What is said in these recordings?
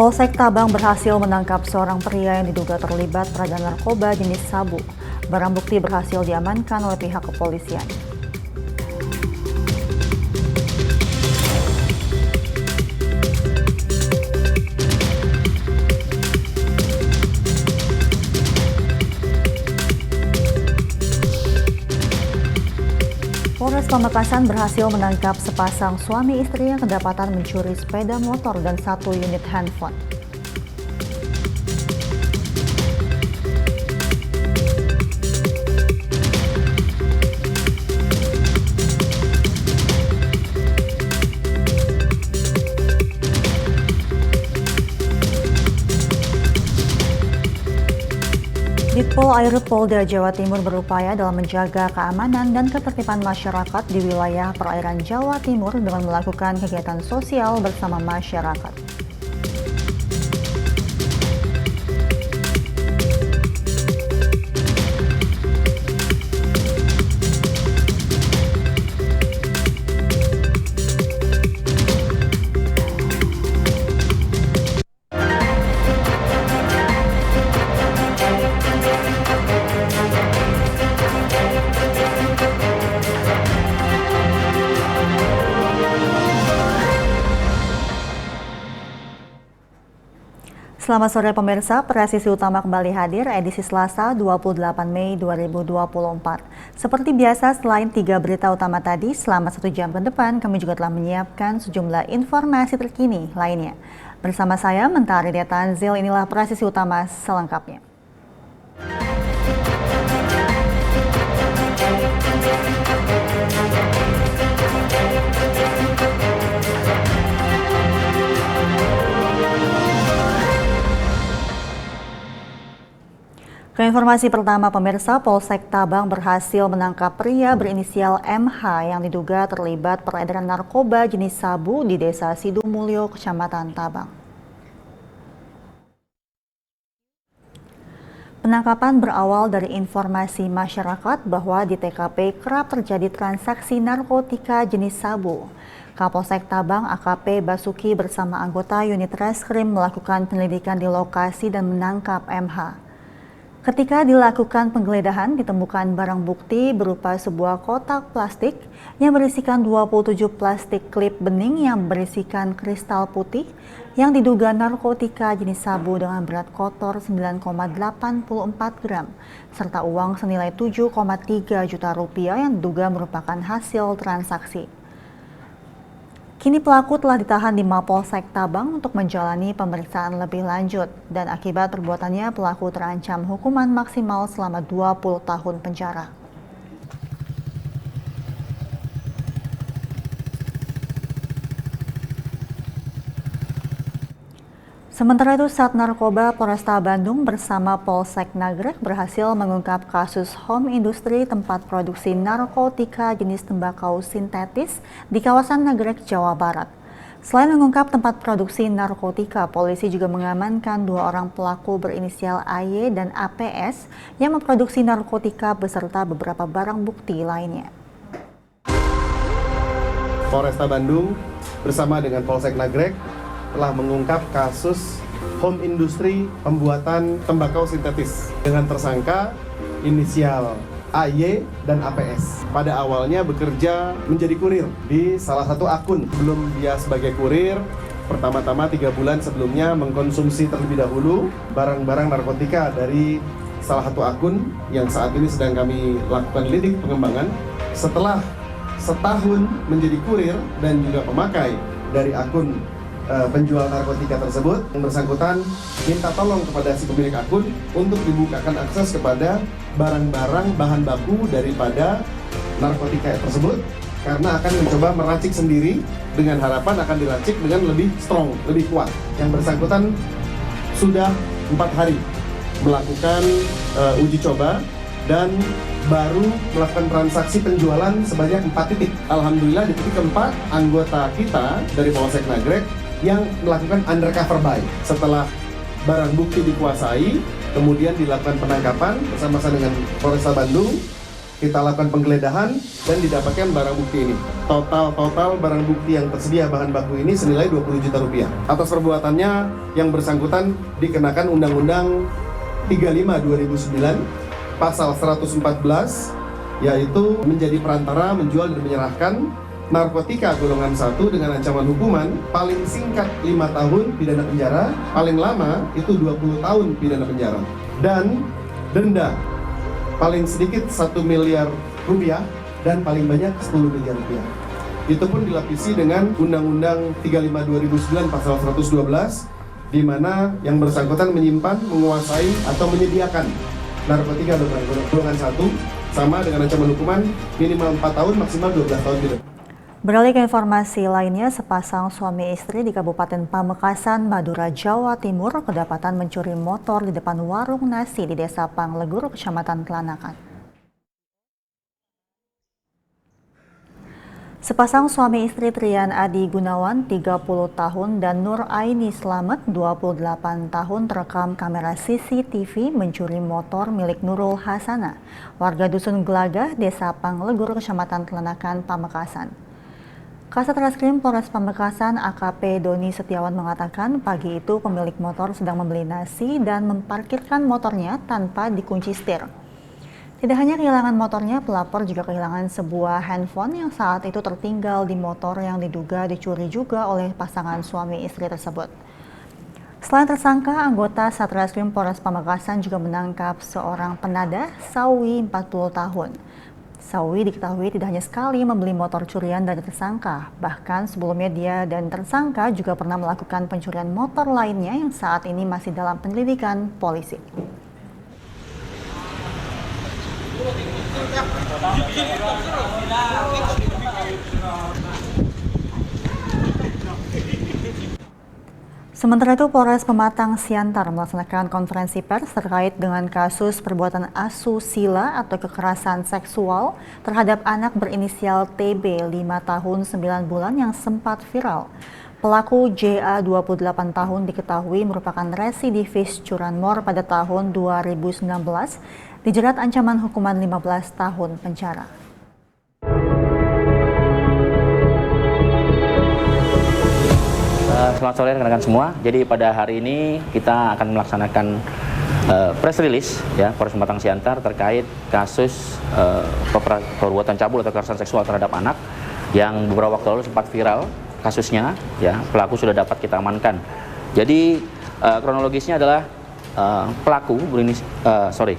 Polsek Tabang berhasil menangkap seorang pria yang diduga terlibat peredaran narkoba jenis sabu. Barang bukti berhasil diamankan oleh pihak kepolisian. Polres Pamekasan berhasil menangkap sepasang suami istri yang kedapatan mencuri sepeda motor dan 1 unit handphone. Ditpol Air Polda Jawa Timur berupaya dalam menjaga keamanan dan ketertiban masyarakat di wilayah perairan Jawa Timur dengan melakukan kegiatan sosial bersama masyarakat. Selamat sore pemirsa, presisi utama kembali hadir edisi Selasa 28 Mei 2024. Seperti biasa, selain 3 berita utama tadi, selama 1 jam ke depan kami juga telah menyiapkan sejumlah informasi terkini lainnya. Bersama saya, Mentari Detanzil, inilah presisi utama selengkapnya. Ke informasi pertama pemirsa, Polsek Tabang berhasil menangkap pria berinisial MH yang diduga terlibat peredaran narkoba jenis sabu di Desa Sidumulyo, Kecamatan Tabang. Penangkapan berawal dari informasi masyarakat bahwa di TKP kerap terjadi transaksi narkotika jenis sabu. Kapolsek Tabang AKP Basuki bersama anggota unit reskrim melakukan penyelidikan di lokasi dan menangkap MH. Ketika dilakukan penggeledahan, ditemukan barang bukti berupa sebuah kotak plastik yang berisikan 27 plastik klip bening yang berisikan kristal putih yang diduga narkotika jenis sabu dengan berat kotor 9,84 gram, serta uang senilai 7,3 juta rupiah yang diduga merupakan hasil transaksi. Kini pelaku telah ditahan di Mapolsek Tabang untuk menjalani pemeriksaan lebih lanjut dan akibat perbuatannya pelaku terancam hukuman maksimal selama 20 tahun penjara. Sementara itu, Sat Narkoba Polresta Bandung bersama Polsek Nagrek berhasil mengungkap kasus home industri tempat produksi narkotika jenis tembakau sintetis di kawasan Nagrek, Jawa Barat. Selain mengungkap tempat produksi narkotika, polisi juga mengamankan 2 orang pelaku berinisial AY dan APS yang memproduksi narkotika beserta beberapa barang bukti lainnya. Polresta Bandung bersama dengan Polsek Nagrek telah mengungkap kasus home industri pembuatan tembakau sintetis dengan tersangka inisial AY dan APS. Pada awalnya bekerja menjadi kurir di salah satu akun. Sebelum dia sebagai kurir, pertama-tama 3 bulan sebelumnya mengkonsumsi terlebih dahulu barang-barang narkotika dari salah satu akun yang saat ini sedang kami lakukan lidik pengembangan. Setelah setahun menjadi kurir dan juga pemakai dari akun penjual narkotika tersebut, yang bersangkutan minta tolong kepada si pemilik akun untuk dibukakan akses kepada barang-barang bahan baku daripada narkotika tersebut karena akan mencoba meracik sendiri dengan harapan akan diracik dengan lebih strong, lebih kuat. Yang bersangkutan sudah 4 hari melakukan uji coba dan baru melakukan transaksi penjualan sebanyak 4 titik. Alhamdulillah di titik keempat, anggota kita dari Polsek Nagrek yang melakukan undercover buy. Setelah barang bukti dikuasai, kemudian dilakukan penangkapan bersama-sama dengan Polresta Bandung. Kita lakukan penggeledahan dan didapatkan barang bukti ini. Total barang bukti yang tersedia bahan baku ini senilai 20 juta rupiah. Atas perbuatannya yang bersangkutan dikenakan Undang-Undang 35 2009 pasal 114, yaitu menjadi perantara menjual dan menyerahkan narkotika golongan 1 dengan ancaman hukuman paling singkat 5 tahun pidana penjara, paling lama itu 20 tahun pidana penjara, dan denda paling sedikit 1 miliar rupiah dan paling banyak 10 miliar rupiah. Itu pun dilapisi dengan Undang-Undang 35 2009 pasal 112, di mana yang bersangkutan menyimpan, menguasai, atau menyediakan narkotika golongan 1 sama dengan ancaman hukuman minimal 4 tahun, maksimal 12 tahun pidana. Beralih ke informasi lainnya, sepasang suami istri di Kabupaten Pamekasan, Madura, Jawa Timur kedapatan mencuri motor di depan warung nasi di Desa Panglegur, Kecamatan Kelanakan. Sepasang suami istri Trian Adi Gunawan 30 tahun dan Nur Aini Slamet 28 tahun terekam kamera CCTV mencuri motor milik Nurul Hasana, warga Dusun Gelagah, Desa Panglegur, Kecamatan Kelanakan, Pamekasan. Kasat Reskrim Polres Pamekasan AKP Doni Setiawan mengatakan pagi itu pemilik motor sedang membeli nasi dan memparkirkan motornya tanpa dikunci setir. Tidak hanya kehilangan motornya, pelapor juga kehilangan sebuah handphone yang saat itu tertinggal di motor yang diduga dicuri juga oleh pasangan suami istri tersebut. Selain tersangka, anggota Satreskrim Polres Pamekasan juga menangkap seorang penadah Sawi 40 tahun. Sawi diketahui tidak hanya sekali membeli motor curian dari tersangka, bahkan sebelumnya dia dan tersangka juga pernah melakukan pencurian motor lainnya yang saat ini masih dalam penyelidikan polisi. Sementara itu, Polres Pematang Siantar melaksanakan konferensi pers terkait dengan kasus perbuatan asusila atau kekerasan seksual terhadap anak berinisial TB 5 tahun 9 bulan yang sempat viral. Pelaku JA 28 tahun diketahui merupakan residivis curanmor pada tahun 2019, dijerat ancaman hukuman 15 tahun penjara. Selamat sore rekan-rekan semua. Jadi pada hari ini kita akan melaksanakan press release ya Polres Pematang Siantar terkait kasus perbuatan cabul atau kekerasan seksual terhadap anak yang beberapa waktu lalu sempat viral kasusnya ya. Pelaku sudah dapat kita amankan. Jadi kronologisnya adalah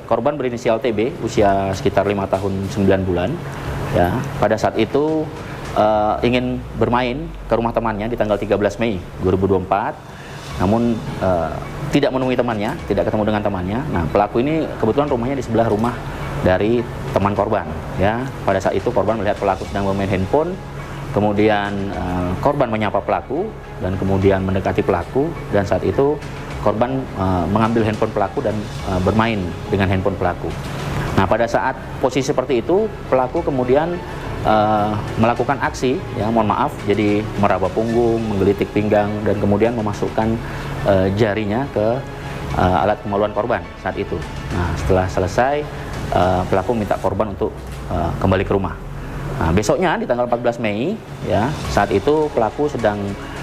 korban berinisial TB usia sekitar 5 tahun 9 bulan ya. Pada saat itu ingin bermain ke rumah temannya di tanggal 13 Mei 2024, namun tidak menemui temannya, tidak ketemu dengan temannya. Nah, pelaku ini kebetulan rumahnya di sebelah rumah dari teman korban. Ya, pada saat itu korban melihat pelaku sedang bermain handphone, kemudian korban menyapa pelaku dan kemudian mendekati pelaku, dan saat itu korban mengambil handphone pelaku dan bermain dengan handphone pelaku. Nah, pada saat posisi seperti itu, pelaku kemudian melakukan aksi, ya mohon maaf, jadi meraba punggung, menggelitik pinggang, dan kemudian memasukkan jarinya ke alat kemaluan korban saat itu. Nah, setelah selesai, pelaku minta korban untuk kembali ke rumah. Nah, besoknya di tanggal 14 Mei, ya saat itu pelaku sedang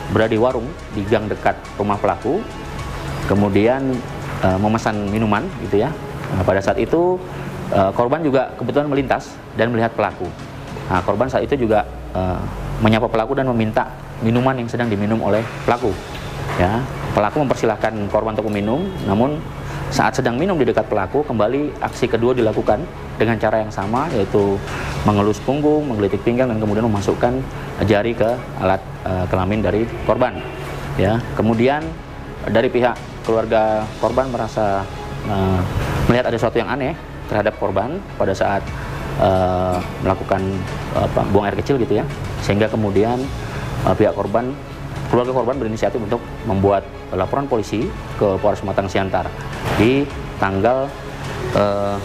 berada di warung di gang dekat rumah pelaku, kemudian memesan minuman, gitu ya. Nah, pada saat itu korban juga kebetulan melintas dan melihat pelaku. Nah, korban saat itu juga menyapa pelaku dan meminta minuman yang sedang diminum oleh pelaku. Ya, pelaku mempersilahkan korban untuk meminum, namun saat sedang minum di dekat pelaku, kembali aksi kedua dilakukan dengan cara yang sama, yaitu mengelus punggung, menggelitik pinggang, dan kemudian memasukkan jari ke alat kelamin dari korban. Ya, kemudian dari pihak keluarga korban merasa melihat ada sesuatu yang aneh terhadap korban pada saat melakukan buang air kecil, gitu ya, sehingga kemudian pihak korban, keluarga korban berinisiatif untuk membuat laporan polisi ke Polres Pematang Siantar di tanggal 18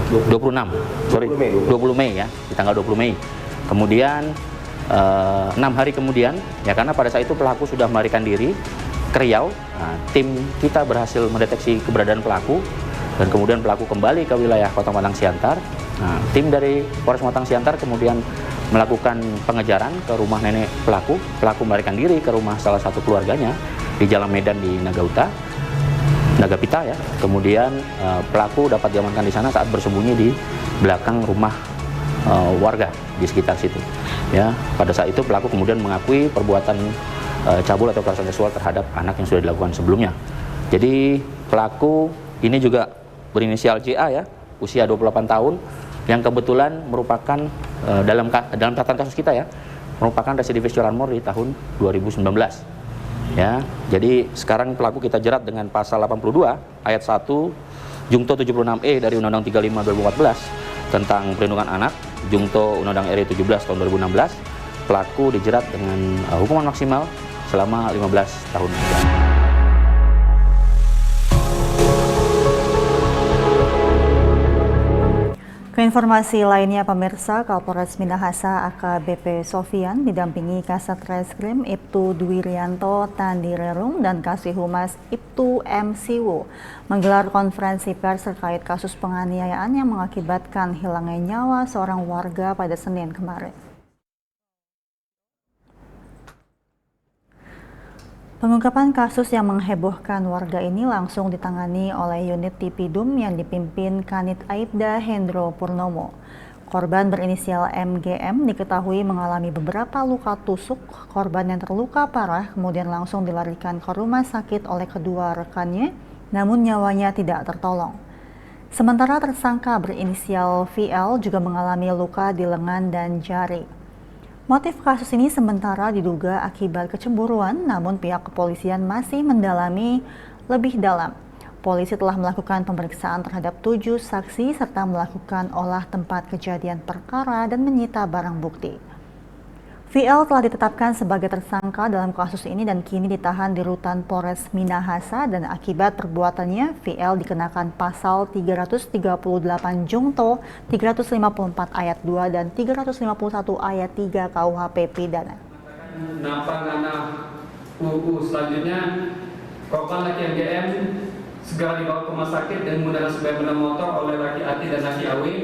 26, sorry, 20 Mei ya, di tanggal 20 Mei. Kemudian 6 hari kemudian, ya karena pada saat itu pelaku sudah melarikan diri ke Riau, nah, tim kita berhasil mendeteksi keberadaan pelaku dan kemudian pelaku kembali ke wilayah Kota Matang Siantar. Nah, tim dari Polres Matang Siantar kemudian melakukan pengejaran ke rumah nenek pelaku. Pelaku melarikan diri ke rumah salah satu keluarganya di Jalan Medan di Nagapita ya. Kemudian pelaku dapat diamankan di sana saat bersembunyi di belakang rumah warga di sekitar situ. Ya, pada saat itu pelaku kemudian mengakui perbuatan cabul atau kekerasan seksual terhadap anak yang sudah dilakukan sebelumnya. Jadi pelaku ini juga berinisial JA ya, usia 28 tahun, yang kebetulan merupakan dalam catatan kasus kita ya, merupakan residivis curanmor di tahun 2019. Ya, jadi sekarang pelaku kita jerat dengan pasal 82 ayat 1 Jungto 76E dari Undang-Undang 35 2014 tentang perlindungan anak, Jungto Undang-Undang RI 17 tahun 2016. Pelaku dijerat dengan hukuman maksimal selama 15 tahun. Keinformasi lainnya pemirsa, Kapolres Minahasa AKBP Sofian didampingi Kasat Reskrim Ibtu Dwi Rianto Tandirerung dan Kasih Humas Ibtu M. Siwo menggelar konferensi pers terkait kasus penganiayaan yang mengakibatkan hilangnya nyawa seorang warga pada Senin kemarin. Pengungkapan kasus yang menghebohkan warga ini langsung ditangani oleh unit Tipidum yang dipimpin Kanit Aibda Hendro Purnomo. Korban berinisial MGM diketahui mengalami beberapa luka tusuk. Korban yang terluka parah kemudian langsung dilarikan ke rumah sakit oleh kedua rekannya, namun nyawanya tidak tertolong. Sementara tersangka berinisial VL juga mengalami luka di lengan dan jari. Motif kasus ini sementara diduga akibat kecemburuan, namun pihak kepolisian masih mendalami lebih dalam. Polisi telah melakukan pemeriksaan terhadap 7 saksi serta melakukan olah tempat kejadian perkara dan menyita barang bukti. VL telah ditetapkan sebagai tersangka dalam kasus ini dan kini ditahan di Rutan Polres Minahasa, dan akibat perbuatannya VL dikenakan pasal 338 Jungto 354 ayat 2 dan 351 ayat 3 KUHP pidana. UU selanjutnya, korban laki MGM segera dibawa ke rumah sakit dan menggunakan sepeda motor oleh laki Ati dan laki Awi.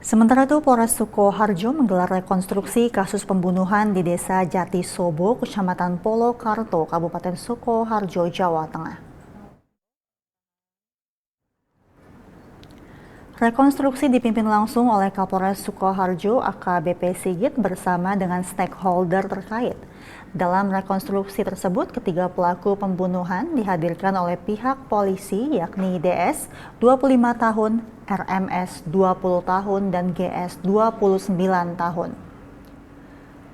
Sementara itu, Polres Sukoharjo menggelar rekonstruksi kasus pembunuhan di Desa Jatisobo, Kecamatan Polokarto, Kabupaten Sukoharjo, Jawa Tengah. Rekonstruksi dipimpin langsung oleh Kapolres Sukoharjo AKBP Sigit bersama dengan stakeholder terkait. Dalam rekonstruksi tersebut, ketiga pelaku pembunuhan dihadirkan oleh pihak polisi yakni DS 25 tahun, RMS 20 tahun, dan GS 29 tahun.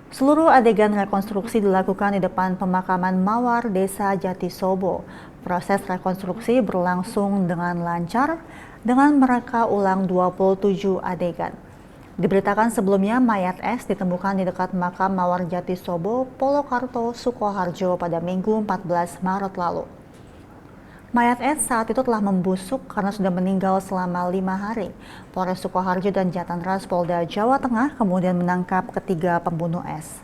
Seluruh adegan rekonstruksi dilakukan di depan pemakaman Mawar Desa Jatisobo. Proses rekonstruksi berlangsung dengan lancar dengan mereka ulang 27 adegan. Diberitakan sebelumnya mayat S ditemukan di dekat makam Mawar Jatisobo, Polokarto, Sukoharjo pada Minggu 14 Maret lalu. Mayat S saat itu telah membusuk karena sudah meninggal selama 5 hari. Polres Sukoharjo dan Jatanras Polda Jawa Tengah kemudian menangkap ketiga pembunuh S.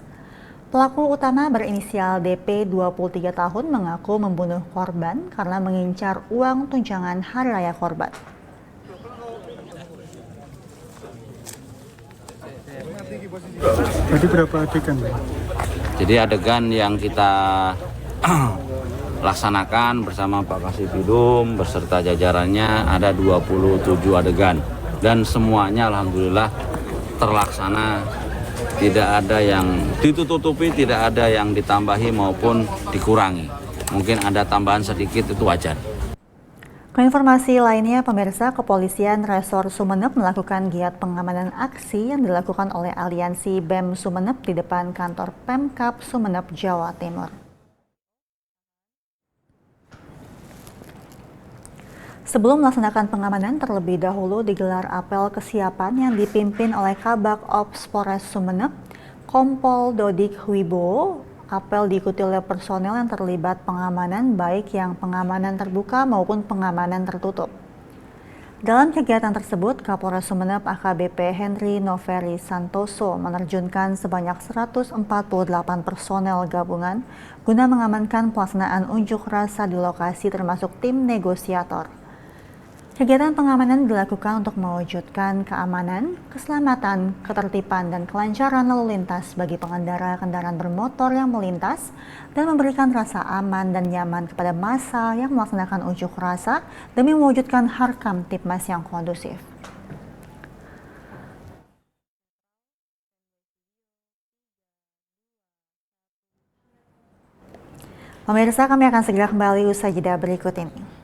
Pelaku utama berinisial DP 23 tahun mengaku membunuh korban karena mengincar uang tunjangan hari raya korban. Tadi berapa adegan? Jadi adegan yang kita laksanakan bersama Pak Kasipidum beserta jajarannya ada 27 adegan dan semuanya alhamdulillah terlaksana, tidak ada yang ditutupi, tidak ada yang ditambahi maupun dikurangi. Mungkin ada tambahan sedikit, itu wajar. Keinformasi lainnya, pemirsa, Kepolisian Resor Sumeneb melakukan giat pengamanan aksi yang dilakukan oleh Aliansi BEM Sumeneb di depan kantor Pemkab Sumeneb, Jawa Timur. Sebelum melaksanakan pengamanan, terlebih dahulu digelar apel kesiapan yang dipimpin oleh Kabak Ops Polres Sumeneb, Kompol Dodik Wibowo. Apel diikuti oleh personel yang terlibat pengamanan, baik yang pengamanan terbuka maupun pengamanan tertutup. Dalam kegiatan tersebut, Kapolres Sumeneb AKBP Henry Noveri Santoso menerjunkan sebanyak 148 personel gabungan guna mengamankan pelaksanaan unjuk rasa di lokasi termasuk tim negosiator. Kegiatan pengamanan dilakukan untuk mewujudkan keamanan, keselamatan, ketertiban, dan kelancaran lalu lintas bagi pengendara kendaraan bermotor yang melintas dan memberikan rasa aman dan nyaman kepada massa yang melaksanakan unjuk rasa demi mewujudkan Harkam Tipmas yang kondusif. Pemirsa, kami akan segera kembali usai jeda berikut ini.